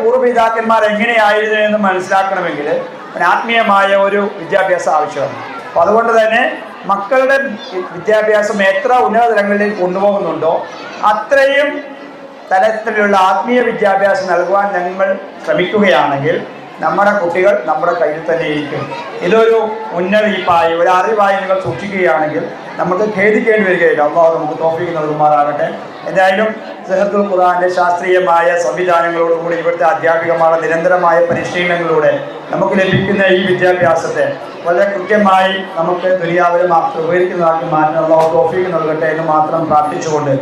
പൂർവ്വപിതാക്കന്മാർ എങ്ങനെയായിരുന്നു എന്ന് മനസ്സിലാക്കണമെങ്കിൽ ആത്മീയമായ ഒരു വിദ്യാഭ്യാസം ആവശ്യമാണ്. അപ്പോൾ അതുകൊണ്ട് തന്നെ മക്കളുടെ വിദ്യാഭ്യാസം എത്ര ഉന്നത തലങ്ങളിലേക്ക് കൊണ്ടുപോകുന്നുണ്ടോ അത്രയും തലത്തിലുള്ള ആത്മീയ വിദ്യാഭ്യാസം നൽകുവാൻ ഞങ്ങൾ ശ്രമിക്കുകയാണെങ്കിൽ നമ്മുടെ കുട്ടികൾ നമ്മുടെ കയ്യിൽ തന്നെ ഇരിക്കും. ഇതൊരു മുന്നറിയിപ്പായി ഒരു അറിവായി നിങ്ങൾ സൂക്ഷിക്കുകയാണെങ്കിൽ നമുക്ക് ഖേദിക്കേണ്ടി വരികയില്ല. അള്ളാഹു നമുക്ക് തൗഫീഖ് നൽകുമാറാകട്ടെ. എന്തായാലും സഹത്തുൽ ഖുർആന്റെ ശാസ്ത്രീയമായ സംവിധാനങ്ങളോടുകൂടി ഇവിടുത്തെ അധ്യാപികമാരുടെ നിരന്തരമായ പരിശീലനങ്ങളിലൂടെ നമുക്ക് ലഭിക്കുന്ന ഈ വിദ്യാഭ്യാസത്തെ വളരെ കൃത്യമായി നമുക്ക് ദുനിയാവിലും ഉപകരിക്കുന്നതാക്കി മാറ്റാൻ അള്ളാഹു തൗഫീഖ് നൽകട്ടെ എന്ന് മാത്രം പ്രാർത്ഥിച്ചുകൊണ്ട്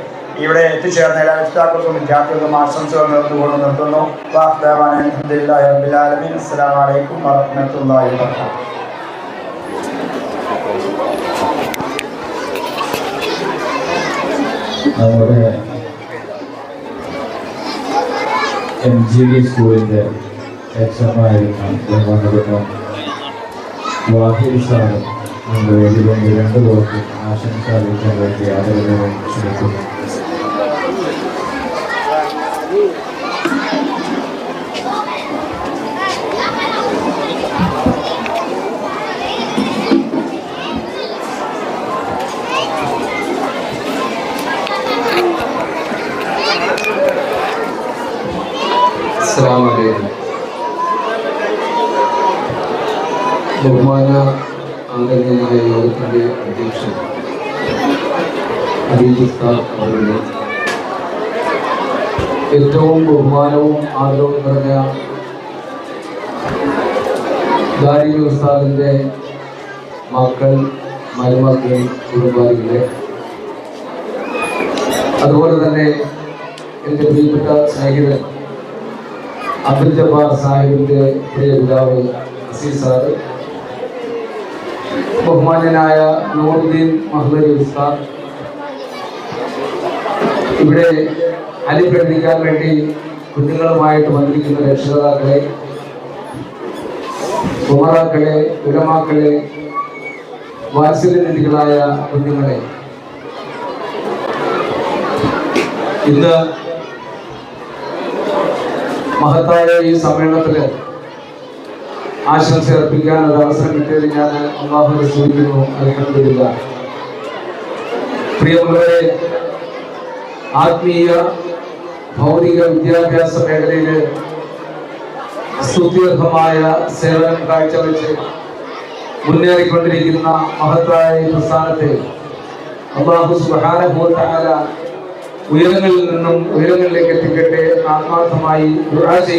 ഇവിടെ എത്തിച്ചേർന്ന എല്ലാ രക്ഷിതാക്കൾക്കും വിദ്യാർത്ഥികൾക്കും ആശംസകൾ നേർന്നുകൊണ്ട് നിർത്തുന്നു. അൽഹംദുലില്ലാഹി റബ്ബിൽ ആലമീൻ. അസ്സലാമു അലൈക്കും വറഹ്മത്തുള്ളാഹി വബറകാതുഹു. നമ്മുടെ MGD സ്കൂളിൻ്റെ എക്സാമായിരുന്ന ബഹുമാനപ്പെട്ട വാഹിദ് സാറ് നമ്മുടെ വേദികൊണ്ട് 2 പേർക്ക് ആശംസ അറിയിക്കാൻ വേണ്ടി ആദരവോടെ ക്ഷണിക്കുന്നു. അസ്സലാമു അലൈക്കും. ബഹുമാന ആദരണീയനായ യോഗത്തിൻ്റെ അധ്യക്ഷൻ അബീദ് ഉസ്താദ് അവരുടെ ഏറ്റവും ബഹുമാനവും ആദരവും നിറഞ്ഞ ദാരിമി ഉസ്താദിൻ്റെ മക്കൾ, മരുമക്കൾ, കുടുംബാദികളെ, അതുപോലെ തന്നെ എൻ്റെ പ്രിയപ്പെട്ട സ്നേഹിതൻ അബ്ദുൽ ജബ്ബാർ സാഹിബിൻ്റെ പ്രിയ പിതാവ് അസീസ് സാറ്, ബഹുമാന്യനായ നൂറുദ്ദീൻ മഹ്ദരി ഉസ്താദ്, ഇവിടെ അലി പഠിപ്പിക്കാൻ വേണ്ടി കുഞ്ഞുങ്ങളുമായിട്ട് വന്നിരിക്കുന്ന രക്ഷിതാക്കളെ, ഉമറാക്കളെ, ഉലമാക്കളെ, വാത്സല്യനിധികളായ കുഞ്ഞുങ്ങളെ, ഇന്ന് മഹത്തായ ഈ സമ്മേളനത്തിൽ ആശംസ അർപ്പിക്കാൻ ഒരു അവസരം കിട്ടിയത് ഞാൻ അല്ലാഹുവിനെ സ്തുതിക്കുന്നു. അൽഹംദുലില്ലാഹ്. പ്രിയമുള്ളവരെ, ആത്മീയ ഭൗതിക വിദ്യാഭ്യാസ മേഖലയിൽ സ്തുത്യർഹമായ സേവനം കാഴ്ചവെച്ച് മുന്നേറിക്കൊണ്ടിരിക്കുന്ന മഹത്തായ ഈ പ്രസ്ഥാനത്തെ അല്ലാഹു സുബ്ഹാനഹു വ തആല ഉയരങ്ങളിൽ നിന്നും ഉയരങ്ങളിലേക്ക് എത്തിക്കട്ടെ. ആത്മാർത്ഥമായി ദുആ ചെയ്യുന്നു.